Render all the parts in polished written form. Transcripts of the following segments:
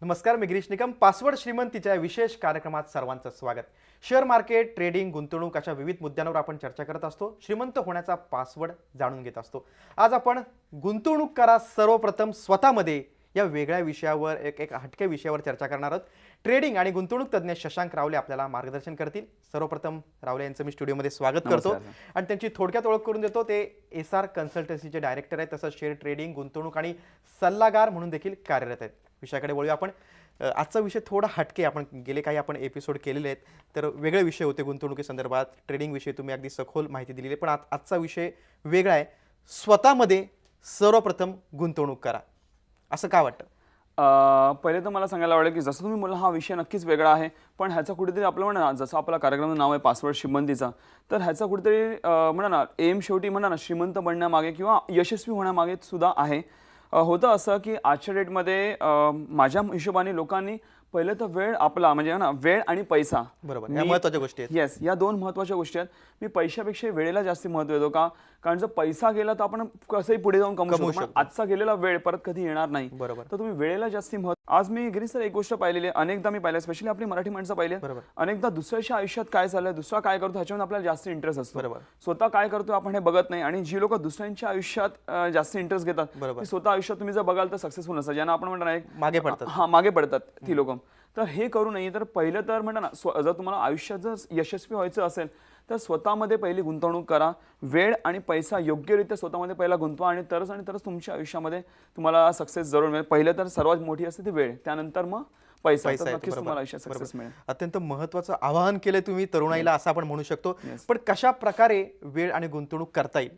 नमस्कार, मी गिरीश निकम. पासवर्ड श्रीमंतीच्या विशेष कार्यक्रमात सर्वांचं स्वागत. शेअर मार्केट, ट्रेडिंग, गुंतवणूक अशा विविध मुद्द्यांवर आपण चर्चा करत असतो. श्रीमंत होण्याचा पासवर्ड जाणून घेत असतो. आज आपण गुंतवणूक करा सर्वप्रथम स्वतःमध्ये या वेगळ्या विषयावर एक हटके विषयावर चर्चा करणार आहोत. ट्रेडिंग आणि गुंतवणूक तज्ञ शशांक रावले आपल्याला मार्गदर्शन करतील. सर्वप्रथम रावले यांचं मी स्टुडिओमध्ये स्वागत करतो आणि त्यांची थोडक्यात ओळख करून देतो. ते एसआर कन्सल्टन्सीचे डायरेक्टर आहेत, तसंच शेअर ट्रेडिंग, गुंतवणूक आणि सल्लागार म्हणून देखील कार्यरत आहेत. विषयाकडे वळूया आपण. आजचा विषय थोडा हटके, आपण गेले काही आपण एपिसोड केलेले आहेत, तर वेगळे विषय होते गुंतवणुकीसंदर्भात. ट्रेडिंग विषयी तुम्ही अगदी सखोल माहिती दिलेली आहे, पण आजचा विषय वेगळा आहे. स्वतःमध्ये सर्वप्रथम गुंतवणूक करा, असं का वाटतं? पहिले तर मला सांगायला आवडेल की जसं तुम्ही मला हा विषय नक्कीच वेगळा आहे, पण ह्याचा कुठेतरी आपलं म्हणा ना, जसं आपला कार्यक्रमाचं नाव आहे पासवर्ड श्रीमंतीचा, तर ह्याचा कुठेतरी म्हणा ना एम शेवटी म्हणा ना श्रीमंत बनण्यामागे किंवा यशस्वी होण्यामागे सुद्धा आहे. होतं असं की आजच्या डेटमध्ये माझ्या हिशोबाने लोकांनी पहिलं तर वेळ आपला म्हणजे ना वेळ आणि पैसा, बरोबर, या महत्त्वाच्या गोष्टी आहेत. येस, या दोन महत्त्वाच्या गोष्टी आहेत. मी पैशापेक्षा वेळेला जास्त महत्त्व देतो का, कारण जर पैसा गेला तर आपण कसंही पुढे जाऊन कमवू शकतो. आजचा गेलेला वेळ परत कधी येणार नाही. बरोबर. तर तुम्ही वेळेला जास्ती महत्व. आज मी गिरीश सर एक गोष्ट पाहिलेली आहे, अनेकदा मी पाहिलं, स्पेशली आपली मराठी माणसं पाहिली, अनेकदा दुसऱ्याच्या आयुष्यात काय चाललंय, दुसरा काय करतो ह्याच्यावर आपल्याला जास्त इंटरेस्ट असतो. बरोबर. स्वतः काय करतो आपण हे बघत नाही. आणि जी लोक दुसऱ्यांच्या आयुष्यात जास्त इंटरेस्ट घेतात, बरोबर, स्वतः आयुष्यात तुम्ही जर बघाल तर सक्सेसफुल नसतात, ज्यांना आपण म्हणणार मागे पडतात. हा, मागे पडतात ती लोक. तर हे करू नये. तर पहिलं तर म्हणता ना, जर तुम्हाला आयुष्यात जर यशस्वी व्हायचं असेल तर स्वतःमध्ये पहिली गुंतवणूक करा. वेळ आणि पैसा योग्यरित्या स्वतःमध्ये पहिला गुंतवा आणि तरच तुमच्या आयुष्यामध्ये तुम्हाला सक्सेस जरूर मिळेल. पहिलं तर सर्वात मोठी असते ती वेळ, त्यानंतर मग पैसा. नक्कीच तुम्हाला आयुष्यात सक्सेस मिळेल. अत्यंत महत्त्वाचं आवाहन केलं तुम्ही तरुणाईला, असं आपण म्हणू शकतो. पण कशा प्रकारे वेळ आणि गुंतवणूक करता येईल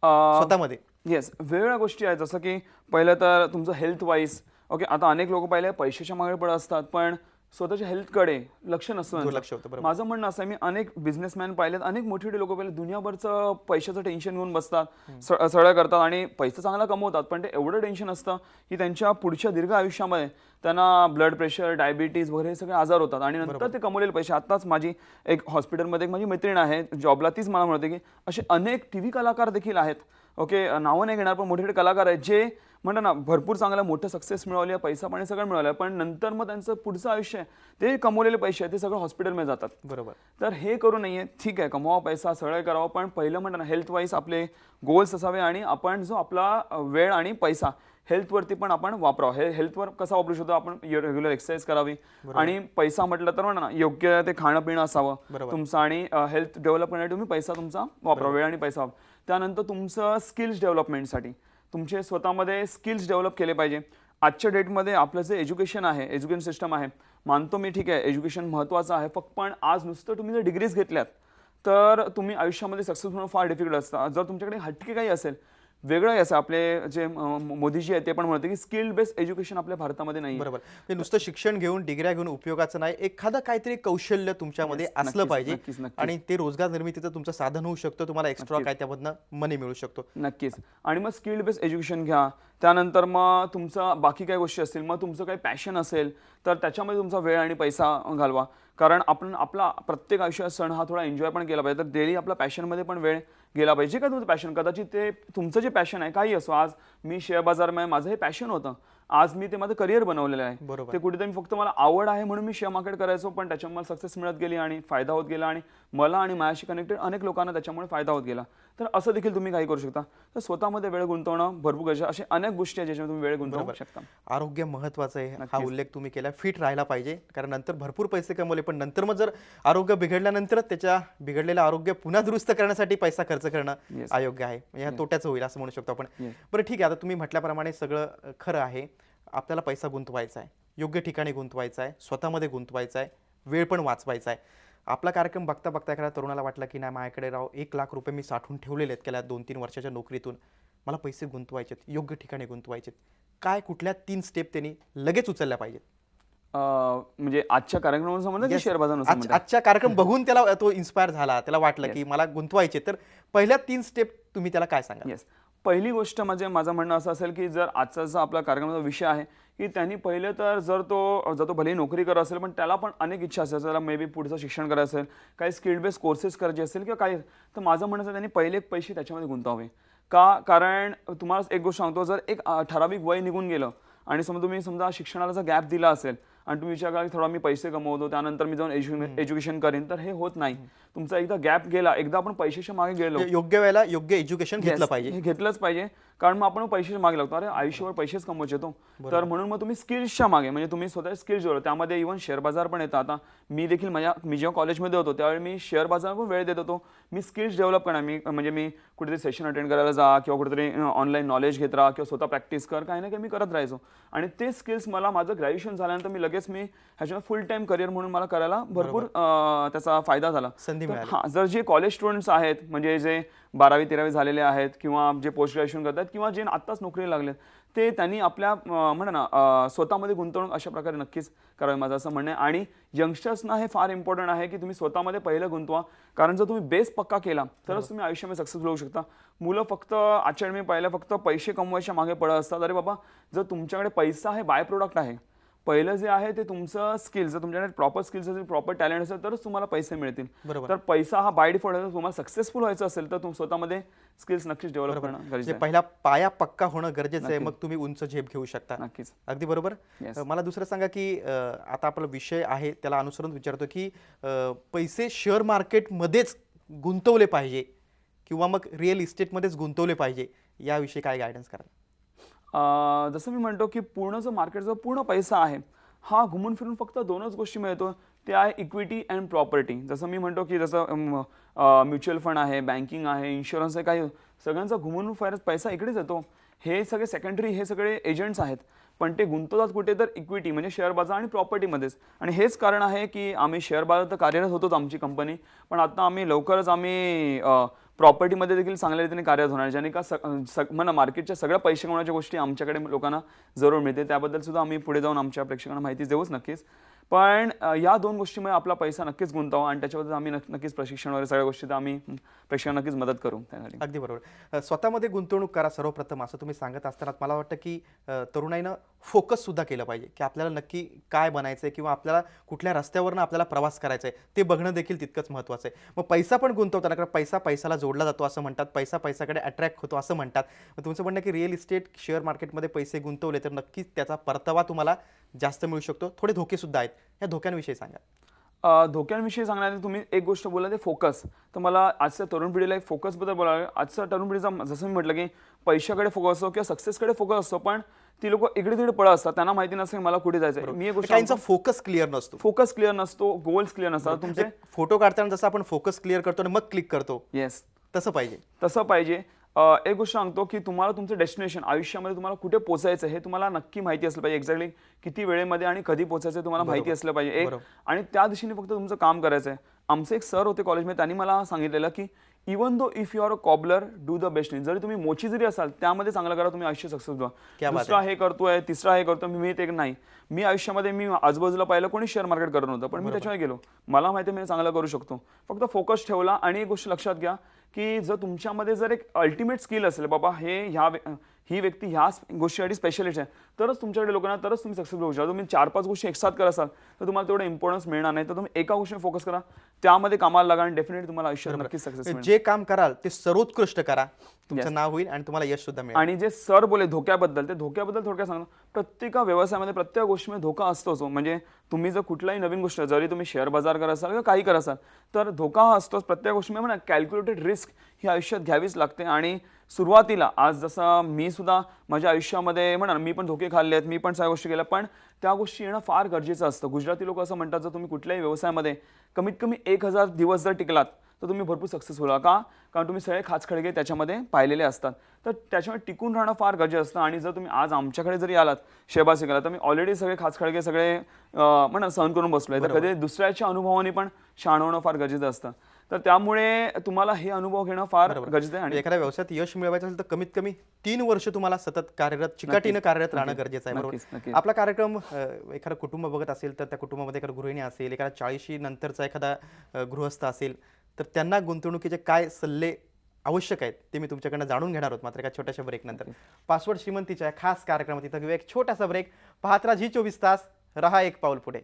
स्वतःमध्ये? येस, वेगवेगळ्या गोष्टी आहेत. जसं की पहिलं तर तुमचं हेल्थ वाईज. ओके, आता अनेक लोक पहिले पैशाच्या मागे पडत असतात, पण स्वतःच्या हेल्थकडे लक्ष नसतं. माझं म्हणणं असं आहे, मी अनेक बिझनेसमॅन पाहिलेत, अनेक मोठे लोक पाहिले, दुनियाभरचं पैशाचं टेन्शन घेऊन बसतात, सगळं करतात आणि पैसा चांगला कमवतात, पण ते एवढं टेन्शन असतं की त्यांच्या पुढच्या दीर्घ आयुष्यामध्ये त्यांना ब्लड प्रेशर, डायबिटीज वगैरे हे सगळे आजार होतात. आणि नंतर ते कमवलेले पैसे. आत्ताच माझी एक हॉस्पिटलमध्ये एक माझी मैत्रीण आहे जॉबला, तीच मला म्हणते की असे अनेक टीव्ही कलाकार देखील आहेत, ओके, नावं नाही घेणार, पण मोठे कलाकार आहेत जे म्हणतात ना भरपूर चांगला मोठं सक्सेस मिळवले, पैसा पाणी सगळं मिळवलं, पण नंतर मग त्यांचं पुढचं आयुष्य आहे, ते कमवलेले पैसे आहेत ते सगळं हॉस्पिटलमध्ये जातात. बरोबर. तर हे करू नये. ठीक आहे, कमवा पैसा, सगळं करावं, पण पहिलं म्हणतात ना हेल्थ वाईज आपले गोल्स असावे आणि आपण जो आपला वेळ आणि पैसा हेल्थवरती पण आपण वापरावं. हेल्थवर कसा वापरू शकतो आपण? रेग्युलर एक्सरसाइज करावी. आणि पैसा म्हटलं तर म्हणा ना योग्य ते खाणं पिणं असावं तुमचं, आणि हेल्थ डेव्हलप करण्यासाठी तुम्ही पैसा तुमचा वापरा, वेळ आणि पैसा. त्यानंतर तुमचं स्किल्स डेव्हलपमेंटसाठी तुमचे स्वतःमध्ये स्किल्स डेव्हलप केले पाहिजे. आजच्या डेटमध्ये आपलं जे एज्युकेशन आहे, एज्युकेशन सिस्टम आहे, मानतो मी, ठीक आहे, एज्युकेशन महत्त्वाचं आहे, पण आज नुसतं तुम्ही जर डिग्रीज घेतल्यात तर तुम्ही आयुष्यामध्ये सक्सेसफुल होणं फार डिफिकल्ट असतं. जर तुमच्याकडे हटके काही असेल, वेगळं असं, आपले जे मोदीजी आहेत ते पण म्हणते की स्किल बेस्ड एज्युकेशन आपल्या भारतामध्ये नाही. बरोबर. ते नुसतं शिक्षण घेऊन, डिग्र्या घेऊन उपयोगाचं नाही. एखादं काहीतरी कौशल्य तुमच्यामध्ये असलं पाहिजे आणि ते रोजगार निर्मितीचं तुमचं साधन होऊ शकतं. तुम्हाला एक्स्ट्रा काय त्यामधनं मनी मिळू शकतो. नक्कीच. आणि मग स्किल बेस्ड एज्युकेशन घ्या. त्यानंतर मग तुमचं बाकी काही गोष्टी असतील, मग तुमचं काही पॅशन असेल तर त्याच्यामध्ये तुमचा वेळ आणि पैसा घालवा. कारण आपण आपला प्रत्येक आयुष्यात सण हा थोडा एन्जॉय पण केला पाहिजे. तर डेली आपला पॅशनमध्ये पण वेळ गेला पाहिजे. का तुमचं पॅशन, कदाचित ते तुमचं जे पॅशन आहे काही असो. आज मी शेअर बाजारमध्ये माझं हे पॅशन होतं, आज मी ते माझं करिअर बनवलेलं आहे. ते कुठेतरी फक्त मला आवड आहे म्हणून मी शेअर मार्केट करायचो, पण त्याच्यामुळे मला सक्सेस मिळत गेली आणि फायदा होत गेला, आणि मला आणि माझ्याशी कनेक्टेड अनेक लोकांना त्याच्यामुळे फायदा होत गेला. तर असं देखील तुम्ही काही करू शकता. तर स्वतःमध्ये वेळ गुंतवणं भरपूर गरजेचं. असे अनेक गोष्टी आहेत ज्याच्यामध्ये तुम्ही वेळ गुंतवू शकता. आरोग्य महत्त्वाचं आहे, हा उल्लेख तुम्ही केला. फिट राहायला पाहिजे, कारण नंतर भरपूर पैसे कमवले, पण नंतर मग जर आरोग्य बिघडल्यानंतर त्याच्या बिघडलेलं आरोग्य पुन्हा दुरुस्त करण्यासाठी पैसा खर्च करणं अयोग्य आहे. ह्या तोट्याचं होईल असं म्हणू शकतो आपण. बरं, ठीक आहे, आता तुम्ही म्हटल्याप्रमाणे सगळं खरं आहे. आपल्याला पैसा गुंतवायचा आहे, योग्य ठिकाणी गुंतवायचा आहे, स्वतःमध्ये गुंतवायचा आहे, वेळ पण वाचवायचा आहे. आपला कार्यक्रम बघता बघता एखाद्या तरुणाला वाटलं की नाही, माझ्याकडे राव 1,00,000 मी साठवून ठेवलेले आहेत गेल्या 2-3 वर्षाच्या नोकरीतून, मला पैसे गुंतवायचेत, योग्य ठिकाणी गुंतवायचेत. काय, कुठल्या 3 स्टेप त्यांनी लगेच उचलल्या पाहिजेत? म्हणजे आजच्या कार्यक्रमासंबंधी शेअर बाजार आजच्या कार्यक्रम बघून त्याला तो इन्स्पायर झाला, त्याला वाटलं की मला गुंतवायचे, तर पहिल्या 3 स्टेप तुम्ही त्याला काय सांगा? पहिली गोष्ट म्हणजे माझं म्हणणं असं असेल की जर आजचा जो आपला कार्यक्रमाचा विषय आहे की त्यांनी पहिलं तर जर तो भलेही नोकरी करत असेल पण त्याला पण अनेक इच्छा असेल, त्याला मे बी पुढचं शिक्षण करायचं असेल, काही स्किल बेस्ड कोर्सेस करायचे असेल किंवा काही, तर माझं म्हणणं असं त्यांनी पहिले पैसे त्याच्यामध्ये गुंतवावे. का? कारण तुम्हाला एक गोष्ट सांगतो, जर एक ठराविक वय निघून गेलं आणि तुम्ही समजा शिक्षणाला जर गॅप दिला असेल आणि तुम्ही विचार करा की थोडा मी पैसे कमवतो त्यानंतर मी जाऊन एज्युकेशन करीन, तर हे होत नाही. तुमचा एकदा गॅप गेला, एकदा आपण पैशाच्या मागे गेलो, योग्य वेळेला योग्य एज्युकेशन घेतलं पाहिजे. हे घेतलंच पाहिजे, कारण मग आपण पैशाच्या मागे लागतो. अरे आयुष्यभर पैसेच कमवायचे तो, तर म्हणून मग तुम्ही स्किल्सच्या मागे, म्हणजे तुम्ही स्वतः स्किल्स जोडा. त्यामध्ये इव्हन शेअर बाजार पण येतं. आता मी देखील मी जेव्हा कॉलेजमध्ये होतो त्यावेळी मी शेअर बाजारावर पण वेळ देत होतो. मी स्किल्स डेव्हलप करणार, म्हणजे मी कुठेतरी सेशन अटेंड करायला जा किंवा कुठेतरी ऑनलाईन नॉलेज घेत राहा किंवा स्वतः प्रॅक्टिस कर, काही ना काही मी करत राहायचो. आणि ते स्किल्स मला माझं ग्रॅज्युएशन झाल्यानंतर मी लगेच ह्याच्यावर फुल टाइम करिअर म्हणून मला करायला भरपूर त्याचा फायदा झाला, संधी मिळाली. हां, जर जे कॉलेज स्टुडंट्स आहेत, म्हणजे जे 12वी-13वी झालेले आहेत किंवा जे पोस्ट ग्रॅज्युएशन करतात किंवा जे आत्ताच नोकरीला लागलेत, ते त्यांनी आपल्या म्हणा ना स्वतःमध्ये गुंतवणूक अशा प्रकारे नक्कीच करावी, माझं असं म्हणणं आहे. आणि यंगस्टर्सना हे फार इम्पॉर्टंट आहे की तुम्ही स्वतःमध्ये पहिलं गुंतवा, कारण जर तुम्ही बेस पक्का केला तरच तुम्ही आयुष्यामध्ये सक्सेसफुल होऊ शकता. मुलं फक्त आजच्या मी पाहिलं फक्त पैसे कमवायच्या मागे पडत असतात. अरे बाबा, जर तुमच्याकडे पैसा हे बाय प्रोडक्ट आहे, पहिलं जे आहे ते तुमचं स्किल्स, जर तुमच्याकडे प्रॉपर स्किल्स असेल, प्रॉपर टॅलेंट असेल, तरच तुम्हाला पैसे मिळतील. तर पैसा हा बाय डिफॉल्ट आहे. तुम्हाला सक्सेसफुल व्हायचं असेल तर तुम्ही स्वतःमध्ये स्किल्स नक्कीच डेव्हलप करणं गरजेचं आहे. पहिला पाया पक्का होणं गरजेचं आहे, मग तुम्ही उंच झेप घेऊ शकता. नक्कीच, अगदी बरोबर. मला दुसरं सांगा की आता आपला विषय आहे त्याला अनुसरून विचारतो की पैसे शेअर मार्केटमध्येच गुंतवले पाहिजे किंवा मग रिअल इस्टेटमध्येच गुंतवले पाहिजे, याविषयी काय गायडन्स कराल? जसं मी म्हणतो की पूर्ण जो मार्केटचा पूर्ण पैसा आहे हा घुमून फिरून फक्त दोनच गोष्टी मिळतो, ते आहे इक्विटी अँड प्रॉपर्टी. जसं मी म्हणतो की जसं म्युच्युअल फंड आहे, बँकिंग आहे, इन्शुरन्स आहे, काही सगळ्यांचा घुमून फिरत पैसा इकडेच येतो. हे सगळे सेकंडरी, हे सगळे एजंट्स आहेत, पण ते गुंतवतात कुठे, तर इक्विटी म्हणजे शेअर बाजार आणि प्रॉपर्टीमध्येच. आणि हेच कारण आहे की आम्ही शेअर बाजार तर कार्यरत होतोच आमची कंपनी, पण आता आम्ही लवकरच प्रॉपर्टीमध्ये देखील चांगल्या रीतीने कार्यरत होणार, ज्याने का म्हणा मार्केटच्या सगळ्या पैसे कमवण्याच्या गोष्टी आमच्याकडे लोकांना जरूर मिळते. त्याबद्दल सुद्धा आम्ही पुढे जाऊन आमच्या प्रेक्षकांना माहिती देऊच नक्कीच. पण या दोन गोष्टीमुळे आपला पैसा नक्कीच गुंतवा आणि त्याच्याबद्दल आम्ही नक्कीच प्रशिक्षण वगैरे सगळ्या गोष्टी आम्ही प्रेक्षकांना नक्कीच मदत करू त्यासाठी. अगदी बरोबर. स्वतःमध्ये गुंतवणूक करा सर्वप्रथम, असं तुम्ही सांगत असताना मला वाटतं की तरुणाईनं फोकस सुद्धा केलं पाहिजे की आपल्याला नक्की काय बनायचंय किंवा आपल्याला कुठल्या रस्त्यावरनं आपल्याला प्रवास करायचा आहे ते बघणं देखील तितकंच महत्त्वाचं आहे. मग पैसा पण गुंतवताना, कारण पैसा पैशाला जोडला जातो असं म्हणतात, पैसा पैशाकडे अट्रॅक्ट होतो असं म्हणतात. मग तुमचं म्हणणं की रिअल इस्टेट शेअर मार्केटमध्ये पैसे गुंतवले तर नक्कीच त्याचा परतावा तुम्हाला जास्त मिळू शकतो. थोडे धोके सुद्धा आहेत, या धोक्यांविषयी सांगा. धोक्यांविषयी सांगण्यासाठी तुम्ही एक गोष्ट बोलला ते फोकस. तर मला आजच्या तरुण पिढीला एक फोकसबद्दल बोलायला, आजच्या तरुण पिढीचा जसं मी म्हटलं की पैशाकडे फोकस असतो किंवा सक्सेसकडे फोकस असतो, पण ती लोक इकडे तिकडे पळत असतात, त्यांना माहिती नसतं मला कुठे जायचं. मी एक गोष्ट, फोकस क्लिअर नसतो, गोल्स क्लिअर नसतात तुमचे. फोटो काढताना जसं आपण फोकस क्लिअर करतो आणि मग क्लिक करतो, येस तसं पाहिजे. एक गोष्ट सांगतो की तुम्हाला तुमचं डेस्टिनेशन आयुष्यामध्ये तुम्हाला कुठे पोहोचायचं हे तुम्हाला नक्की माहिती असलं पाहिजे. एक्झॅक्टली किती वेळेमध्ये आणि कधी पोहोचायचं तुम्हाला माहिती असलं पाहिजे एक, आणि त्या दिशेने फक्त तुमचं काम करायचं आहे. आमचे एक सर होते कॉलेजमध्ये, त्यांनी मला सांगितलेलं की even though if you are a cobbler do the best. जरी तुम्ही मोची जरी असाल त्यामध्ये चांगलं करा, तुम्ही आयुष्य सक्सेस व्हा. दुसरा हे करतोय, तिसरा हे करतोय, मी ते नाही. मी आयुष्यामध्ये मी आजूबाजूला पाहिलं कोणी शेअर मार्केट करत नव्हतं, पण मी त्याच्यावर गेलो, मला माहिती आहे मी चांगलं करू शकतो. फक्त फोकस ठेवला. आणि एक गोष्ट लक्षात घ्या की जर तुमच्यामध्ये जर एक अल्टिमेट स्किल असेल, बाबा ही व्यक्ती ह्या गोष्टीसाठी स्पेशलिस्ट आहे, तरच तुमच्याकडे लोकांना, तरच तुम्ही सक्सेसफुल होऊ शकता. तुम्ही 4-5 गोष्टी एकसाथ करत असाल तर तुम्हाला तेवढं इम्पॉर्टन्स मिळणार नाही. तर तुम्ही एका गोष्टीवर फोकस करा, त्यामध्ये कामाला लागा आणि डेफिनेटली तुम्हाला आयुष्यात नक्कीच सक्सेस मिळेल. जे काम कराल ते सर्वोत्कृष्ट करा, तुमचं नाव होईल आणि तुम्हाला यश सुद्धा मिळेल. आणि जे सर बोले धोक्याबद्दल, ते धोक्याबद्दल थोडक्यात सांगतो. प्रत्येक व्यवसायामध्ये प्रत्येक गोष्टीमध्ये धोका असतोच. म्हणजे तुम्ही जर कुठलाही नवीन गोष्ट, जरी तुम्ही शेअर बाजार करत असाल किंवा काही करत असाल, तर धोका हा असतोच प्रत्येक गोष्टीमध्ये. म्हणा कॅल्क्युलेटेड रिस्क ही आयुष्यात घ्यावीच लागते. आणि सुरुवातीला आज जसं मी सुद्धा माझ्या आयुष्यामध्ये म्हणा मी पण धोके खाल्ले आहेत, मी पण सगळ्या गोष्टी केल्या, पण त्या गोष्टी येणं फार गरजेचं असतं. गुजराती लोक असं म्हणतात, जर तुम्ही कुठल्याही व्यवसायामध्ये कमीत कमी 1000 दिवस जर टिकलात तर तुम्ही भरपूर सक्सेसफुल व्हा. का? कारण तुम्ही सगळे खाचखळगे त्याच्यामध्ये पाहिलेले असतात. तर त्याच्यामुळे टिकून राहणं फार गरजेचं असतं. आणि जर तुम्ही आज आमच्याकडे जरी आलात शेअर शिकायला, तर मी ऑलरेडी सगळे खाचखळगे सगळे म्हणा सहन करून बसलोय. तर कधी दुसऱ्याच्या अनुभवाने पण शहाणं होणं फार गरजेचं असतं. तर त्यामुळे तुम्हाला हे अनुभव घेणं फार गरजेचं आहे. आणि एखाद्या व्यवसायात यश मिळवायचं असेल तर कमीत कमी 3 वर्ष तुम्हाला सतत कार्यरत, चिकाटीनं कार्यरत राहणं गरजेचं आहे. बरोबर. आपला कार्यक्रम एखादं कुटुंब बघत असेल तर त्या कुटुंबामध्ये एखादा गृहिणी असेल, एखादा 40 नंतरचा एखादा गृहस्थ असेल, तर त्यांना गुंतवणुकीचे काय सल्ले आवश्यक आहेत ते मी तुमच्याकडनं जाणून घेणार आहोत मात्र एका छोट्याशा ब्रेक नंतर. पासवर्ड श्रीमंतीच्या खास कार्यक्रमात इथं घेऊया एक छोटासा ब्रेक. पाहत राहा G24 तास, रहा एक पाऊल पुढे.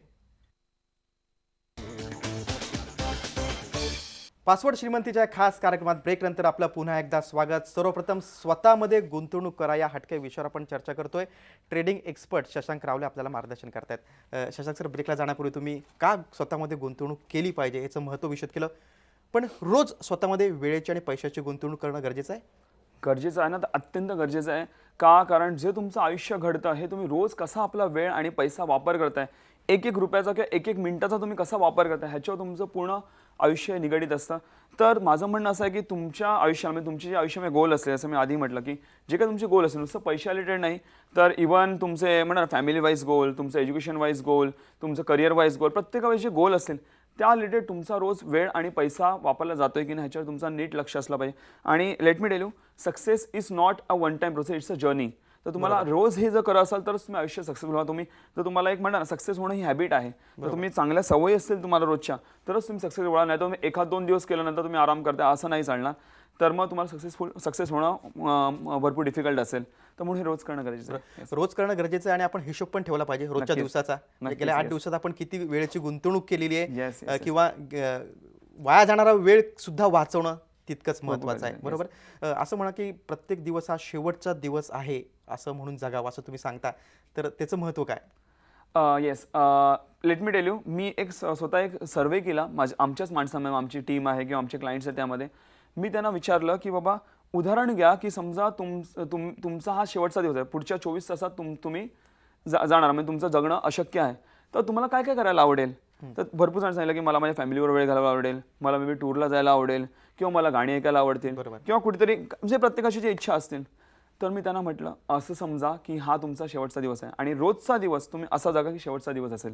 पासवर्ड श्रीमंतीच्या खास कार्यक्रमात ब्रेक नंतर आपलं पुन्हा एकदा स्वागत. सर्वप्रथम स्वतःमध्ये गुंतवणूक करा या हटके विषयावर आपण चर्चा करतोय. ट्रेडिंग एक्सपर्ट शशांक रावले आपल्याला मार्गदर्शन करतायत. शशांक सर, ब्रेकला जाण्यापूर्वी तुम्ही का स्वतःमध्ये गुंतवणूक केली पाहिजे याचं महत्त्व विशद केलं, पण रोज स्वतःमध्ये वेळेची आणि पैशाची गुंतवणूक करणं गरजेचं आहे. गरजेचं आहे ना, तर अत्यंत गरजेचं आहे. का? कारण जे तुमचं आयुष्य घडतं हे तुम्ही रोज कसा आपला वेळ आणि पैसा वापर करताय, एक एक रुपयाचा किंवा एक एक मिनिटाचा तुम्ही कसा वापर करताय ह्याच्यावर तुमचं पूर्ण आयुष्य निगडीत असतं. तर माझं म्हणणं असं आहे की तुमच्या आयुष्यामध्ये तुमचे जे आयुष्यामध्ये गोल असले, जसं मी आधी म्हटलं की जे काही तुमचे गोल असतील नुसतं पैशा रिलेटेड नाही, तर इव्हन तुमचे म्हणा फॅमिली वाईज गोल, तुमचं एज्युकेशन वाईज गोल, तुमचं करिअर वाईज गोल, प्रत्येकावेळी जे गोल असतील त्या रिलेटेड तुमचा रोज वेळ आणि पैसा वापरला जातोय की नाही ह्याच्यावर तुमचा नीट लक्ष असलं पाहिजे. आणि late me tell you, success is not a one time process, it's a journey. तर तुम्हाला रोज हे जर करत असाल तरच तुम्ही आयुष्य सक्सेसफुल व्हा. तुम्ही जर तुम्हाला एक म्हणा सक्सेस होणं ही हॅबिट आहे, तर तुम्ही चांगल्या सवयी असतील तुम्हाला रोजच्या, तरच तुम्ही सक्सेस व्हाल. नाही तर तुम्ही एखाद दोन दिवस केल्यानंतर तुम्ही आराम करता असं नाही चालणार, तर मग तुम्हाला सक्सेस होणं भरपूर डिफिकल्ट असेल. तर म्हणून हे रोज करणं गरजेचं आहे. रोज करणं गरजेचं आहे आणि आपण हिशोब पण ठेवला पाहिजे रोजच्या दिवसाचा. गेल्या 8 दिवसात आपण किती वेळेची गुंतवणूक केलेली आहे किंवा वाया जाणारा वेळ सुद्धा वाचवणं तितकंच महत्त्वाचं आहे. बरोबर. असं म्हणा की प्रत्येक दिवस हा शेवटचा दिवस आहे असं म्हणून जगावं असं तुम्ही सांगता, तर त्याचं महत्त्व काय? Yes, let me tell you, मी एक स्वतः एक सर्वे केला आमच्याच माणसांमध्ये, आमची टीम आहे किंवा आमचे क्लायंट्स आहेत त्यामध्ये. मी त्यांना विचारलं की बाबा उदाहरण घ्या की समजा तुमचा हा शेवटचा दिवस आहे, पुढच्या 24 तासात तुम्ही जाणार, म्हणजे तुमचं जगणं अशक्य आहे, तर तुम्हाला काय काय करायला आवडेल? तर भरपूर जण सांगितलं की मला माझ्या फॅमिलीवर वेळ घालवायला आवडेल, मला मे बी टूरला जायला आवडेल, किंवा मला गाणी ऐकायला आवडतील, किंवा कुठेतरी म्हणजे प्रत्येकाची जी इच्छा असतील. तर मी त्यांना म्हटलं असं समजा की हा तुमचा शेवटचा दिवस आहे आणि रोजचा दिवस तुम्ही असा जगा की शेवटचा दिवस असेल.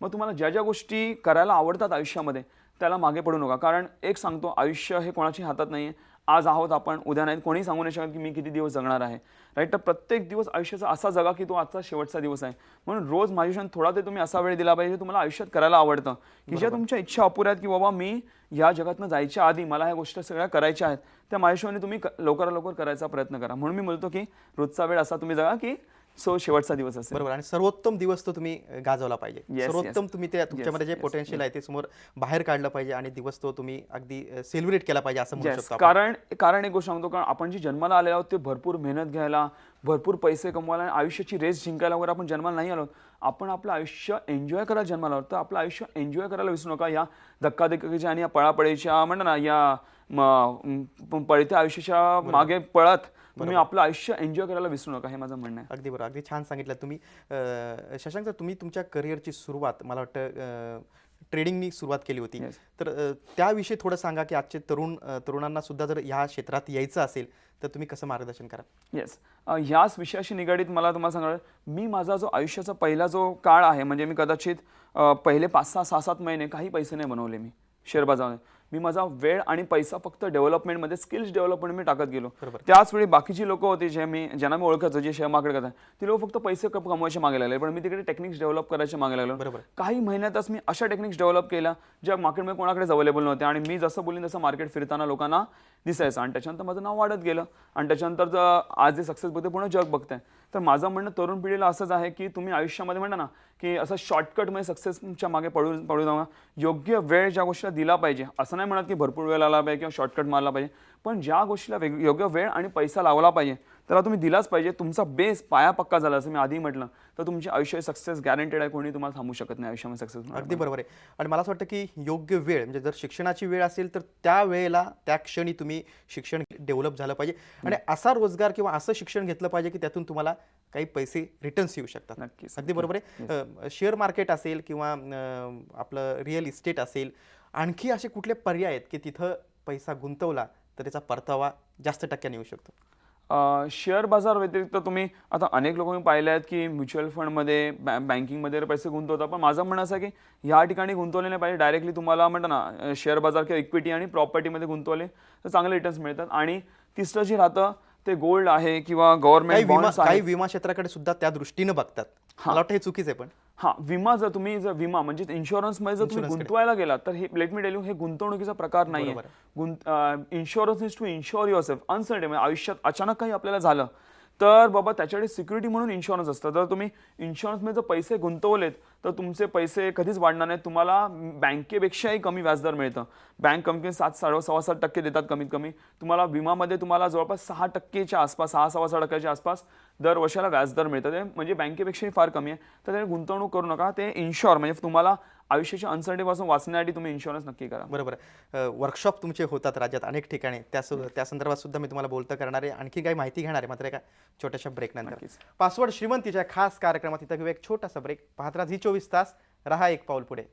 मग तुम्हाला ज्या ज्या गोष्टी करायला आवडतात आयुष्यामध्ये त्याला मागे पडू नका. कारण एक सांगतो, आयुष्य हे कोणाच्या हातात नाही आहे. आज आहोत आपण, उद्या नाही. कोणी सांगू नाही शकत की मी किती दिवस जगणार आहे, राईट. तर प्रत्येक दिवस आयुष्याचा असा जगा की तो आजचा शेवटचा दिवस आहे. म्हणून रोज माझ्याशी थोडा ते तुम्ही असा वेळ दिला पाहिजे तुम्हाला आयुष्यात करायला आवडतं, की ज्या तुमच्या इच्छा अपुऱ्या आहेत की बाबा मी या जगातनं जायच्या आधी मला ह्या गोष्टी सगळ्या करायच्या आहेत, त्या माझ्याशी तुम्ही लवकरात लवकर करायचा प्रयत्न करा. म्हणून मी बोलतो की रोजचा वेळ असा तुम्ही जगा की शेवटचा दिवस असेल. बरोबर. आणि सर्वोत्तम दिवस तो तुम्ही गाजवला पाहिजे. सर्वोत्तम तुम्ही ते तुमच्यामध्ये जे पोटेन्शियल आहे ते समोर बाहेर काढलं पाहिजे आणि दिवस तो तुम्ही अगदी सेलिब्रेट केला पाहिजे असं म्हणू शकतो. कारण एक गोष्ट सांगतो, कारण आपण जी जन्माला आलेलो आहोत ते भरपूर मेहनत घ्यायला, भरपूर पैसे कमवायला आणि आयुष्याची रेस जिंकायला वगैरे आपण जन्माला नाही आलो. आपण आपलं आयुष्य एन्जॉय करायला जन्माला आहोत. तर आपलं आयुष्य एन्जॉय करायला विसरू नका. या धक्काधक्कीच्या आणि या पळापळीच्या म्हणणं ना, या पळत्या आयुष्याच्या मागे पळत तुम्ही आपलं आयुष्य एन्जॉय करायला विसरू नका, हे माझं म्हणणं आहे. अगदी बरोबर. अगदी छान सांगितलं तुम्ही. शशांक सर, तुम्ही तुमच्या करिअरची सुरुवात मला वाटतं ट्रेडिंगनी सुरुवात केली होती, तर त्याविषयी थोडं सांगा की आजचे तरुणांना सुद्धा जर ह्या क्षेत्रात यायचं असेल तर तुम्ही कसं मार्गदर्शन कराल? येस, ह्याच विषयाशी निगडीत मला तुम्हाला सांगाल, मी माझा जो आयुष्याचा पहिला जो काळ आहे, म्हणजे मी कदाचित पहिले 5-6, 6-7 महिने काही पैसे नाही बनवले मी शेअर बाजारामध्ये. मी माझा वेळ आणि पैसा फक्त डेव्हलपमेंटमध्ये, स्किल्स डेव्हलपमेंट मी टाकत गेलो. त्याचवेळी बाकीची लोक होती ज्यांना मी ओळखायचो, जे शेअर मार्केट करतात, ती लोक फक्त पैसे कमवायचे मागे लागले, पण मी तिकडे टेक्निक्स डेव्हलप करायचे मागे लागलो. काही महिन्यातच मी अशा टेक्निक्स डेव्हलप केल्या ज्या मार्केटमध्ये कोणाकडेच अवेलेबल नव्हत्या आणि मी जसं बोलीन तसं मार्केट फिरताना लोकांना दिसायचं आणि त्याच्यानंतर माझं नाव वाढत गेलं आणि त्याच्यानंतर आज जे सक्सेस बघते पूर्ण जग बघतंय. तर माझं म्हणणं तरुण पिढीला असंच आहे की तुम्ही आयुष्यामध्ये म्हणता ना की असं शॉर्टकटमध्ये सक्सेसच्या मागे पडू नका. योग्य वेळ ज्या गोष्टीला दिला पाहिजे, असं नाही म्हणत की भरपूर वेळ आला पाहिजे किंवा शॉर्टकट मारला पाहिजे, पण ज्या गोष्टीला योग्य वेळ आणि पैसा लावला पाहिजे त्याला तुम्ही दिलाच पाहिजे. तुमचा बेस पाया पक्का झाला, असं मी आधी म्हटलं, तर तुमची आयुष्य सक्सेस गॅरंटेड आहे. कोणी तुम्हाला थांबू शकत नाही आयुष्यामध्ये सक्सेस. अगदी बरोबर आहे. आणि मला असं वाटतं की योग्य वेळ म्हणजे जर शिक्षणाची वेळ असेल तर त्या वेळेला त्या क्षणी तुम्ही शिक्षण डेव्हलप झालं पाहिजे आणि असा रोजगार किंवा असं शिक्षण घेतलं पाहिजे की त्यातून तुम्हाला काही पैसे रिटर्न्स येऊ शकतात. नक्कीच. अगदी बरोबर आहे. शेअर मार्केट असेल किंवा आपलं रिअल इस्टेट असेल, आणखी असे कुठले पर्याय आहेत की तिथं पैसा गुंतवला तर त्याचा परतावा जास्त टक्क्याने येऊ शकतो? शेअर बाजार व्यतिरिक्त तुम्ही आता अनेक लोक मी पाहिले आहेत की म्युच्युअल फंडमध्ये, बँकिंगमध्ये पैसे गुंतवतात, पण माझं म्हणणं असं आहे की ह्या ठिकाणी गुंतवले नाही पाहिजे. डायरेक्टली तुम्हाला म्हणतं ना शेअर बाजार किंवा इक्विटी आणि प्रॉपर्टीमध्ये गुंतवले तर चांगले रिटर्न्स मिळतात. आणि तिसरं जे राहतं ते गोल्ड आहे किंवा गव्हर्नमेंट बॉन्ड्स आहे. काही विमा क्षेत्राकडे सुद्धा त्या दृष्टीने बघतात. मला वाटतं हे चुकीचं आहे. पण विमा जर विमा म्हणजे इन्शुरन्समध्ये जर तुम्ही गुंतवायला गेला तर हे लेट मी टेल यू, हे गुंतवणुकीचा प्रकार नाही आहे. Insurance is to insure yourself. Uncertain म्हणजे आयुष्यात अचानक काही आपल्याला झालं तर बाबा त्याच्याकडे सिक्युरिटी म्हणून इन्शुरन्स असतं. तर तुम्ही इन्शुरन्समध्ये जर पैसे गुंतवलेत तर तुमचे पैसे कधीच वाढणार नाहीत. तुम्हाला बँकेपेक्षाही कमी व्याजदर मिळतं. बँक कमी 7-7.25% देतात कमीत कमी. तुम्हाला विमामध्ये तुम्हाला जवळपास 6%च्या आसपास 6-6.25% आसपास दर वर्षाला व्याजदर मिळतं. ते म्हणजे बँकेपेक्षाही फार कमी आहे. तर त्याने गुंतवणूक करू नका. ते इन्शुअर म्हणजे तुम्हाला आयुष्याच्या अनसर्टिनिटीपासून वाचण्यासाठी तुम्ही इन्शुरन्स नक्की करा. बरोबर. वर्कशॉप तुमचे होतात राज्यात अनेक ठिकाणी, त्या संदर्भात सुद्धा मी तुम्हाला बोलतं करणार आहे. आणखी काही माहिती घेणार आहे मात्र एका छोट्याशा ब्रेक नंतर. नक्कीच. पासवर्ड श्रीमंतीच्या खास कार्यक्रमात इथं घेऊ एक छोटासा ब्रेक. पाहत राहा झी 24 तास, रहा एक पाऊल पुढे.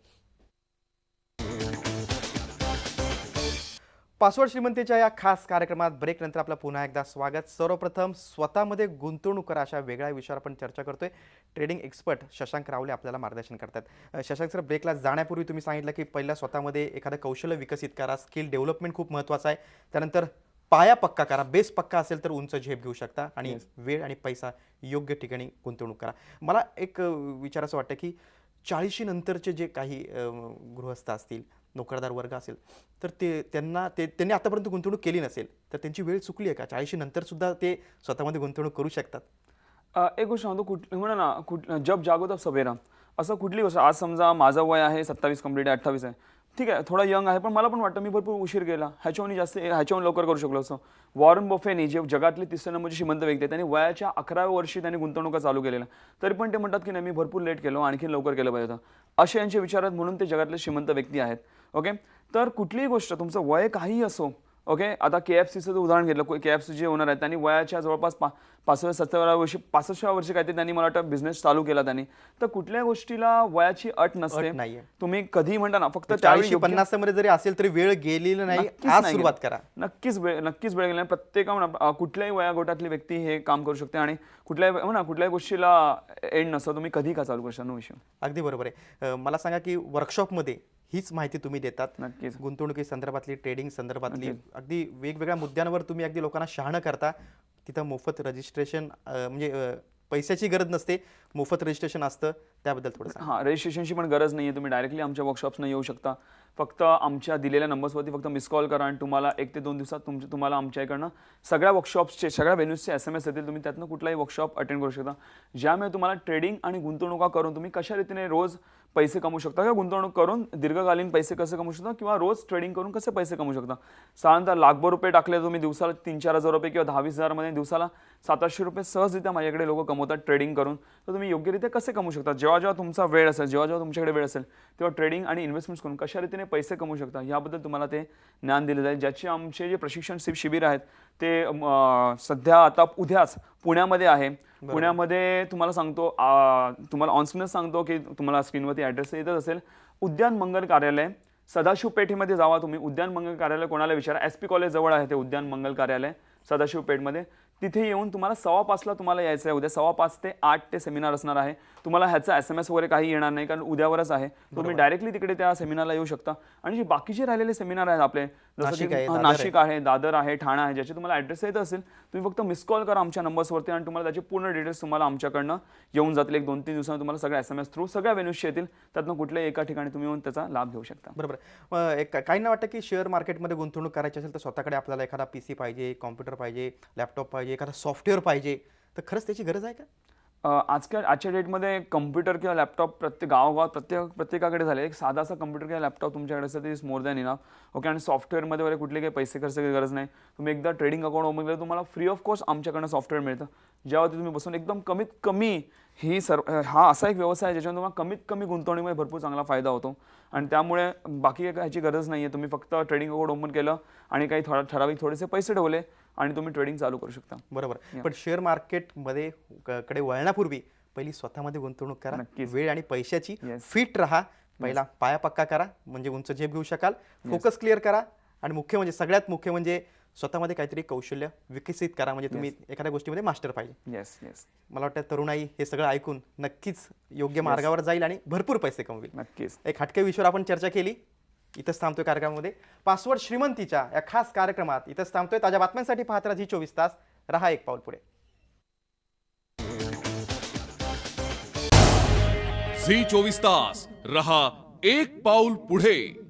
पासवर्ड श्रीमंतीच्या या खास कार्यक्रमात ब्रेक नंतर आपलं पुन्हा एकदा स्वागत. सर्वप्रथम स्वतःमध्ये गुंतवणूक करा अशा वेगळ्या विषयावर आपण चर्चा करतोय. ट्रेडिंग एक्सपर्ट शशांक रावले आपल्याला मार्गदर्शन करतात. शशांक सर, ब्रेकला जाण्यापूर्वी तुम्ही सांगितलं की पहिला स्वतःमध्ये एखादं कौशल्य विकसित करा, स्किल डेव्हलपमेंट खूप महत्त्वाचं आहे. त्यानंतर पाया पक्का करा, बेस पक्का असेल तर उंच झेप घेऊ शकता आणि वेळ आणि पैसा योग्य ठिकाणी गुंतवणूक करा. मला एक विचारायचं वाटतं की 40 नंतरचे जे काही गृहस्थ असतील, नोकरदार वर्ग असेल, तर त्यांनी आतापर्यंत गुंतवणूक केली नसेल तर त्यांची वेळ चुकली आहे का? 40 नंतर सुद्धा ते स्वतःमध्ये गुंतवणूक करू शकतात? एक गोष्ट सांगतो, म्हणा ना, जब जागो तब सवेरा. असं कुठली गोष्ट, आज समजा माझं वय आहे 27 कंप्लीट आहे, 28 आहे, ठीक आहे, थोडा यंग आहे, पण मला पण वाटतं मी भरपूर उशीर केला, ह्याच्याहून लवकर करू शकलो असं. वॉरन बफेनी जे जगातले 3रे नंबरचे श्रीमंत व्यक्ती आहे, त्यांनी वयाच्या 11व्या वर्षी त्यांनी गुंतवणुका चालू केलेल्या, तरी पण ते म्हणतात की नाही मी भरपूर लेट केलो, आणखी लवकर केलं पाहिजे होतं. असे यांचे विचार आहेत, म्हणून ते जगातले श्रीमंत व्यक्ती आहेत. ओके, तर कुठलीही गोष्ट तुमचं वय काहीही असो, ओके, आता KFCचं उदाहरण घेतलं, KFC जे ओनर आहेत त्यांनी वयाच्या जवळपास 65-70व्या वर्षी 65व्या वर्षी काहीतरी त्यांनी मला वाटतं बिझनेस चालू केला त्यांनी. तर कुठल्या गोष्टीला वयाची अट नसते. तुम्ही कधी म्हणता ना, फक्त 40-50 मध्ये जरी असेल तरी वेळ गेलेली नाही, आज सुरुवात करा. नक्कीच वेळ गेला. प्रत्येक कुठल्याही वयागोटातली व्यक्ती हे काम करू शकते आणि कुठल्याही गोष्टीला एंड नसतं. तुम्ही कधी का चालू करू शकता, नो इश्यू. अगदी बरोबर आहे. मला सांगा की वर्कशॉपमध्ये हीच माहिती तुम्ही देतात? नक्कीच. गुंतवणुकी संदर्भातली, ट्रेडिंग संदर्भातली अगदी वेगवेगळ्या मुद्द्यांवर तुम्ही अगदी लोकांना शहाणं करता. तिथं मोफत रजिस्ट्रेशन, म्हणजे पैशाची गरज नसते, मोफत रजिस्ट्रेशन असतं, त्याबद्दल थोडं. हां, रजिस्ट्रेशनची पण गरज नाही आहे. तुम्ही डायरेक्टली आमच्या वर्कशॉप्सना येऊ शकता. फक्त आमच्या दिलेल्या नंबर्सवरती फक्त मिस कॉल करा आणि तुम्हाला 1 ते 2 दिवसात तुम्हाला आमच्या इकडनं सगळ्या वर्कशॉप्सचे, सगळ्या वेन्यूजचे SMS येतील. तुम्ही त्यातनं कुठलाही वर्कशॉप अटेंड करू शकता, ज्यामुळे तुम्हाला ट्रेडिंग आणि गुंतवणुका करून तुम्ही कशा रीतीने रोज पैसे कमवू शकता, किंवा गुंतवणूक करून दीर्घकालीन पैसे कसे कमवू शकता, किंवा रोज ट्रेडिंग करून कसे पैसे कमवू शकता. साधारणतः लाखभर रुपये टाकले तुम्ही दिवसाला 3-4 हजार रुपये किंवा 10-20 हजारमध्ये दिवसाला 700-800 रुपये सहजरित्या माझ्याकडे लोक कमवतात ट्रेडिंग करून. तर तुम्ही योग्यरित्या कसे कमवू शकता, जेव्हा तुमचा वेळ असेल, जेव्हा तुमच्याकडे वेळ असेल, तेव्हा ट्रेडिंग आणि इन्व्हेस्टमेंट्स करून कशा रीतीने पैसे कमवू शकता याबद्दल तुम्हाला ते ज्ञान दिले जाईल. ज्याचे आमचे जे प्रशिक्षण शिबिर आहेत ते सध्या आता उद्याच पुण्यामध्ये आहे. पुण्यामध्ये तुम्हाला सांगतो, तुम्हाला ऑनस्क्रीनच सांगतो की तुम्हाला स्क्रीनवरती ॲड्रेस येतच असेल. उद्यान मंगल कार्यालय, सदाशिव पेठेमध्ये जावा तुम्ही. उद्यान मंगल कार्यालय कोणाला विचारा, SP कॉलेज जवळ आहे ते उद्यान मंगल कार्यालय सदाशिव पेठमध्ये. तिथे येऊन तुम्हाला 5:15ला तुम्हाला यायचं आहे. उद्या 5:15 ते 8 ते सेमिनार असणार आहे. तुम्हाला ह्याचा SMS वगैरे काही येणार नाही, कारण उद्यावरच आहे. तुम्ही डायरेक्टली तिकडे त्या सेमिनारला येऊ शकता. आणि जे बाकीचे राहिलेले सेमिनार आहेत आपले, जसं की नाशिक आहे, दादर आहे, ठाणा आहे, ज्याचे तुम्हाला ॲड्रेस येत असेल, तुम्ही फक्त मिस कॉल करा आमच्या नंबर्सवरती आणि तुम्हाला त्याचे पूर्ण डिटेल्स तुम्हाला आमच्याकडनं येऊन जातील. 1-2-3 दिवसांनी तुम्हाला सगळ्या SMS थ्रू सगळ्या वेन्यूजचे येतील. त्यातनं कुठल्याही एका ठिकाणी तुम्ही येऊन त्याचा लाभ घेऊ शकता. बरोबर. काहींना वाटतं की शेअर मार्केटमध्ये गुंतवणूक करायची असेल तर स्वतःकडे आपल्याला एखादा PC पाहिजे, कॉम्प्युटर पाहिजे, लॅपटॉप पाहिजे, एखादा सॉफ्टवेअर पाहिजे, तर खरंच त्याची गरज आहे का? आजच्या डेटमध्ये कम्प्युटर किंवा लॅपटॉप प्रत्येक गावागावात प्रत्येकाकडे झाले. एक साधा असा कम्प्युटर किंवा लॅपटॉप तुमच्याकडे असेल तर is more than enough. Okay, आणि सॉफ्टवेअरमध्ये वगैरे कुठले काही पैसे खर्च करायची गरज नाही. तुम्ही एकदा ट्रेडिंग अकाउंट ओपन केलं तुम्हाला फ्री ऑफ कॉस्ट आमच्याकडनं सॉफ्टवेअर मिळतं, ज्यावरती तुम्ही बसून एकदम कमीत कमी हा असा एक व्यवसाय आहे ज्याच्यामध्ये तुम्हाला कमीत कमी गुंतवणुकीमध्ये भरपूर चांगला फायदा होतो. आणि त्यामुळे बाकी ह्याची गरज नाही आहे. तुम्ही फक्त ट्रेडिंग अकाउंट ओपन केलं आणि काही ठराविक थोडेसे पैसे ठेवले आणि तुम्ही ट्रेडिंग चालू करू शकता. बरोबर. पण शेअर मार्केटमध्ये कडे वळण्यापूर्वी पहिली स्वतःमध्ये गुंतवणूक करा. वेळ आणि पैशाची फिट राहा. पहिला पाया पक्का करा, म्हणजे उंच झेप घेऊ शकाल. फोकस क्लिअर करा आणि सगळ्यात मुख्य म्हणजे स्वतःमध्ये काहीतरी कौशल्य विकसित करा, म्हणजे तुम्ही एखाद्या गोष्टीमध्ये मास्टर पाहिजे. मला वाटतं तरुणाई हे सगळं ऐकून नक्कीच योग्य मार्गावर जाईल आणि भरपूर पैसे कमवेल. नक्कीच. एक हटके विषयावर आपण चर्चा केली. इथंच थांबतोय कार्यक्रमामध्ये. पासवर्ड श्रीमंतीच्या या खास कार्यक्रमात इथंच थांबतोय. ताज्या बातम्यांसाठी पाहत राहा झी 24 तास, रहा एक पाऊल पुढे. झी 24 तास, रहा एक पाऊल पुढे.